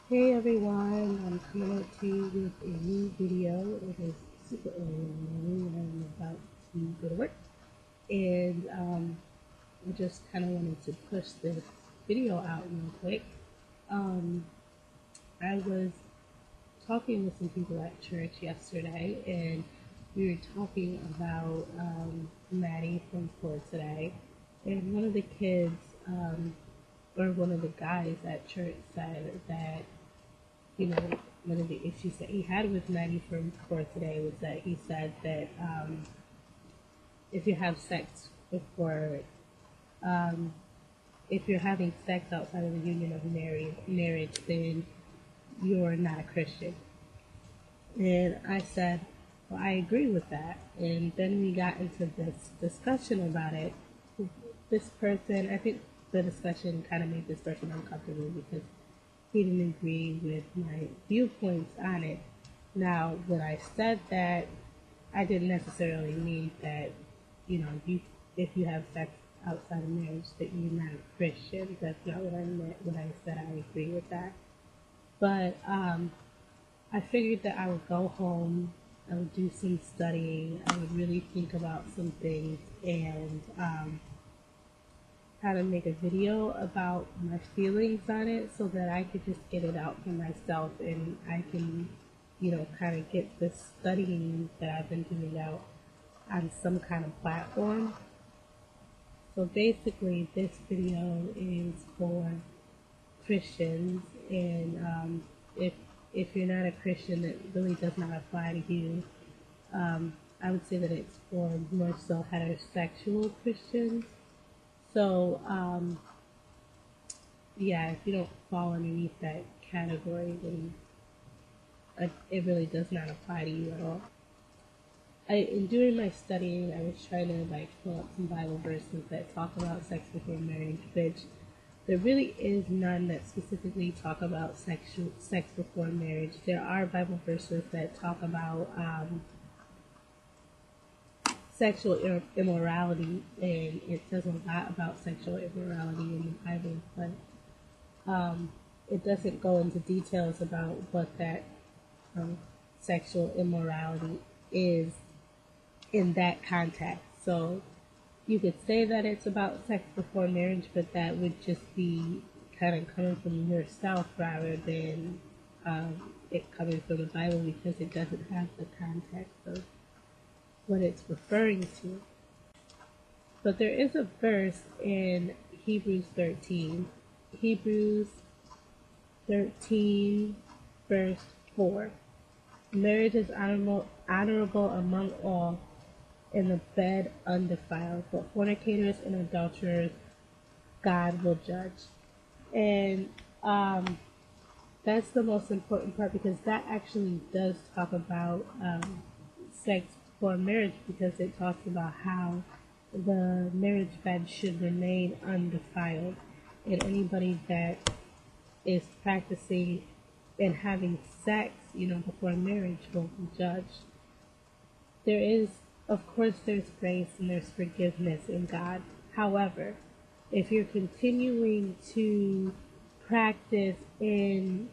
Hey everyone, I'm coming at you with a new video. It is super early in the morning and I'm about to go to work. And I just kind of wanted to push this video out real quick. Um, I was talking with some people at church yesterday and we were talking about Maddie from For Today. And one of the kids, or one of the guys at church said that one of the issues that he had with Maddie from For Today was that he said that if you have sex before, um, if you're having sex outside of the union of marriage, then you're not a Christian. And I said, well, I agree with that. And then we got into this discussion about it. This person, I think the discussion kind of made this person uncomfortable because he didn't agree with my viewpoints on it. Now, when I said that, I didn't necessarily mean that, if you have sex outside of marriage, that you're not a Christian. That's not what I meant when I said I agree with that. But I figured that I would go home, I would do some studying, I would really think about some things, and how to make a video about my feelings on it so that I could just get it out for myself and I can, kind of get this studying that I've been doing out on some kind of platform. So basically, this video is for Christians, and if you're not a Christian, it really does not apply to you. I would say that it's for more so heterosexual Christians. So, yeah, if you don't fall underneath that category, then it really does not apply to you at all. In during my studying, I was trying to pull up some Bible verses that talk about sex before marriage, which there really is none that specifically talk about sex before marriage. There are Bible verses that talk about sexual immorality, and it says a lot about sexual immorality in the Bible, but it doesn't go into details about what that sexual immorality is in that context. So you could say that it's about sex before marriage, but that would just be kind of coming from yourself rather than it coming from the Bible, because it doesn't have the context of what it's referring to. But there is a verse in Hebrews 13. Hebrews 13, verse 4. Marriage is honorable among all, and the bed undefiled, but fornicators and adulterers God will judge. And that's the most important part, because that actually does talk about sex before marriage, because it talks about how the marriage bed should remain undefiled, and anybody that is practicing and having sex, before marriage will be judged. There is, of course, there's grace and there's forgiveness in God. However, if you're continuing to practice in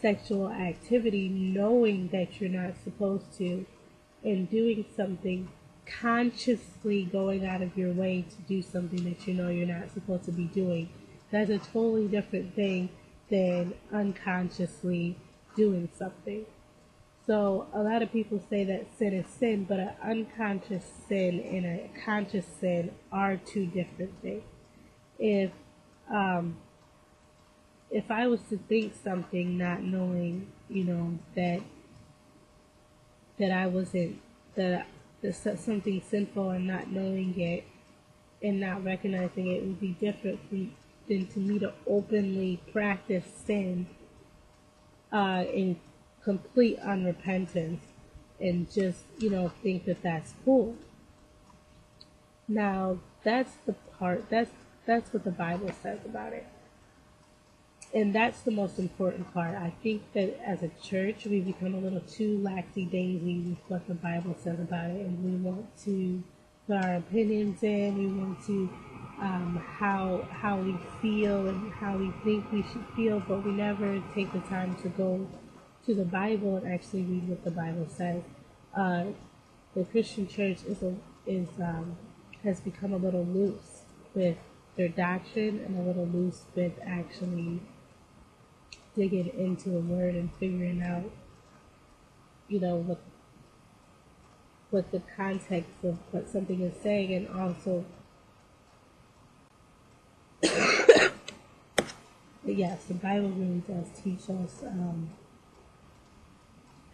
sexual activity, knowing that you're not supposed to, and doing something consciously, going out of your way to do something that you know you're not supposed to be doing, that's a totally different thing than unconsciously doing something. So a lot of people say that sin is sin, but an unconscious sin and a conscious sin are two different things. If um, if I was to think something not knowing, that I wasn't, that something sinful and not knowing it and not recognizing it, would be different than to me to openly practice sin in complete unrepentance and just, think that that's cool. Now, that's the part, that's what the Bible says about it. And that's the most important part. I think that as a church, we become a little too laxy-daisy with what the Bible says about it, and we want to put our opinions in. We want to how we feel and how we think we should feel, but we never take the time to go to the Bible and actually read what the Bible says. Uh, the Christian church is has become a little loose with their doctrine and a little loose with actually digging into the Word and figuring out, what the context of what something is saying, and also, yes, the Bible really does teach us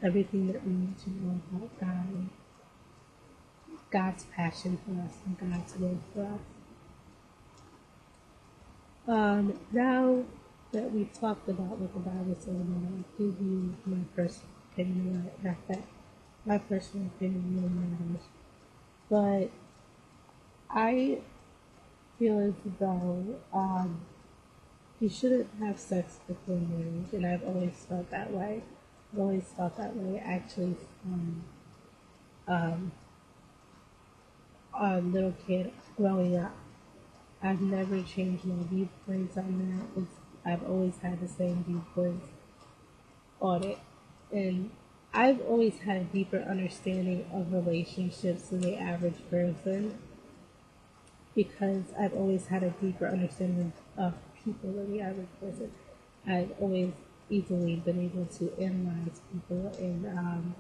everything that we need to know about God and God's passion for us and God's will for us. Now that we've talked about what the Bible says, I'll give you my personal opinion. Not that my personal opinion really matters, but I feel as though you shouldn't have sex before marriage, and I've always felt that way. I've always felt that way, actually, from a little kid growing up. I've never changed my viewpoints on that. I've always had the same viewpoints on it. And I've always had a deeper understanding of relationships than the average person, because I've always had a deeper understanding of people than the average person. I've always easily been able to analyze people and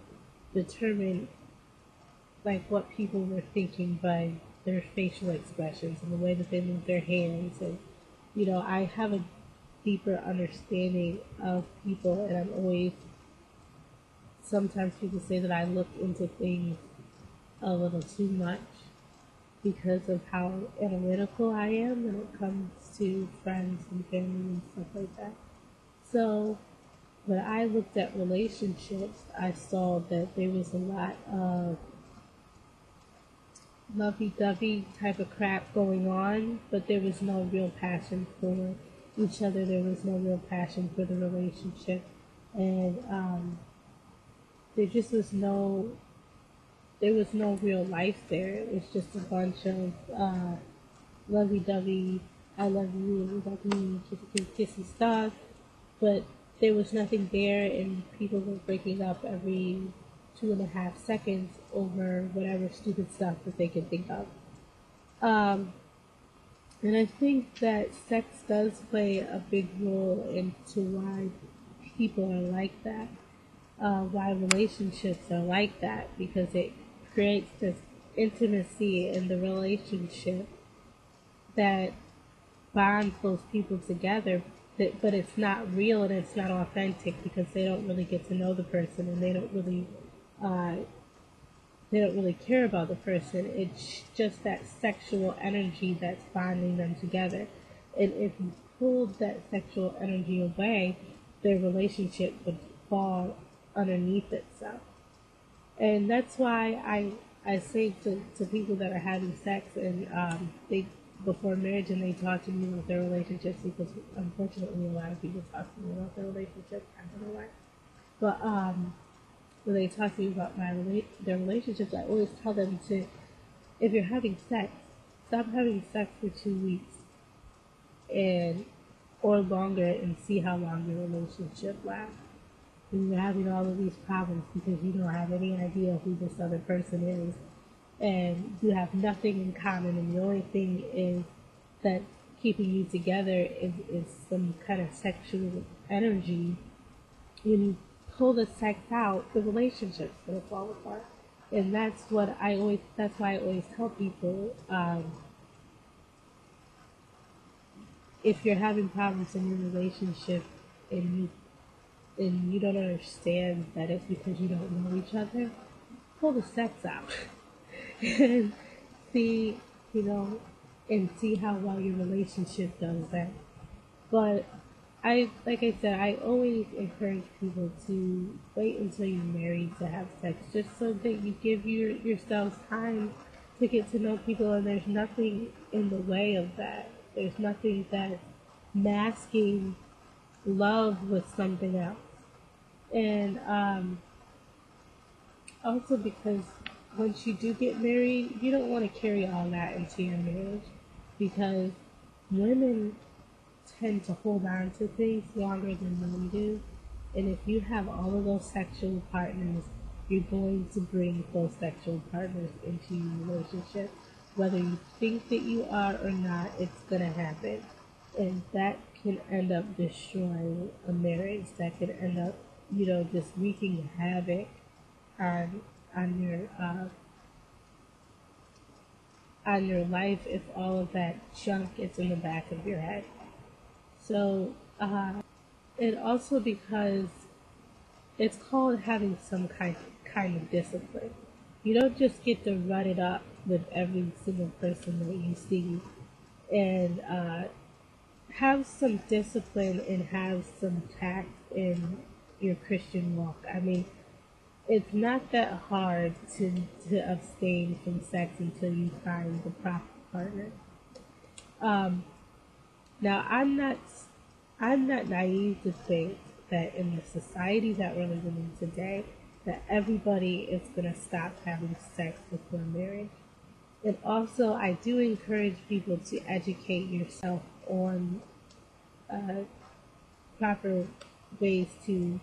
determine like what people were thinking by their facial expressions and the way that they move their hands. And I have a deeper understanding of people, and I'm always, sometimes people say that I look into things a little too much because of how analytical I am when it comes to friends and family and stuff like that. So when I looked at relationships, I saw that there was a lot of lovey-dovey type of crap going on, but there was no real passion for each other. There was no real passion for the relationship, and there just was there was no real life there. It was just a bunch of lovey-dovey, I love you, you love me, kissy stuff, but there was nothing there, and people were breaking up every 2.5 seconds over whatever stupid stuff that they can think of. And I think that sex does play a big role into why people are like that, why relationships are like that, because it creates this intimacy in the relationship that bonds those people together, but it's not real and it's not authentic, because they don't really get to know the person, and they don't really care about the person. It's just that sexual energy that's bonding them together. And if you pulled that sexual energy away, their relationship would fall underneath itself. And that's why I say to people that are having sex and they before marriage and they talk to me about their relationships, because unfortunately a lot of people talk to me about their relationships. I don't know why. But when they talk to me about their relationships, I always tell them to, if you're having sex, stop having sex for 2 weeks or longer, and see how long your relationship lasts. And you're having all of these problems because you don't have any idea who this other person is, and you have nothing in common, and the only thing is that keeping you together is some kind of sexual energy. When you pull the sex out, the relationship's gonna fall apart. And that's why I always tell people, if you're having problems in your relationship and you don't understand that it's because you don't know each other, pull the sex out and see, and see how well your relationship does that. But like I said, I always encourage people to wait until you're married to have sex, just so that you give yourselves time to get to know people, and there's nothing in the way of that. There's nothing that's masking love with something else. And also because once you do get married, you don't want to carry all that into your marriage. because women tend to hold on to things longer than men do. And if you have all of those sexual partners, you're going to bring those sexual partners into your relationship. Whether you think that you are or not, it's going to happen. And that can end up destroying a marriage. That can end up, just wreaking havoc on on your uh, on your life if all of that junk gets in the back of your head. So, and also because it's called having some kind of discipline. You don't just get to run it up with every single person that you see, and have some discipline and have some tact in your Christian walk. I mean, it's not that hard to abstain from sex until you find the proper partner. Um, Now, I'm not naive to think that in the society that we're living in today, that everybody is going to stop having sex before marriage. And also, I do encourage people to educate yourself on uh, proper ways to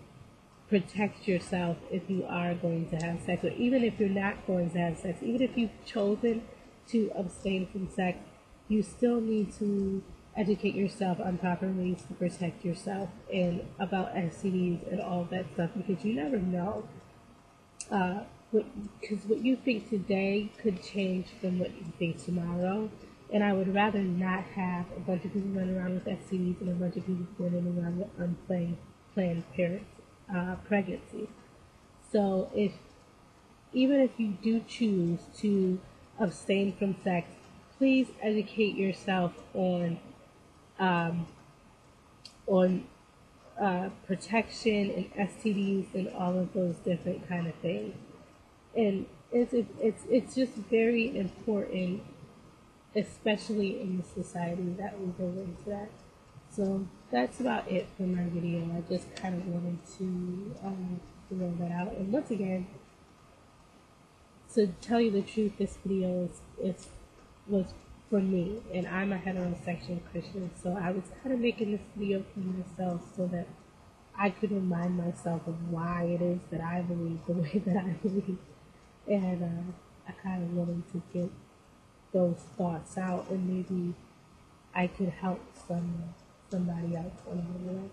protect yourself if you are going to have sex, or even if you're not going to have sex, even if you've chosen to abstain from sex, you still need to educate yourself on proper ways to protect yourself and about STDs and all that stuff, because you never know. Because what you think today could change from what you think tomorrow. And I would rather not have a bunch of people running around with STDs and a bunch of people running around with unplanned planned pregnancy. So even if you do choose to abstain from sex, please educate yourself um, on protection and STDs and all of those different kind of things. And it's just very important, especially in the society that we live in today. So that's about it for my video. I just kind of wanted to throw that out. And once again, to tell you the truth, this video was for me, and I'm a heterosexual Christian, so I was kind of making this video for myself so that I could remind myself of why it is that I believe the way that I believe. And I kind of wanted to get those thoughts out, and maybe I could help somebody else along the way.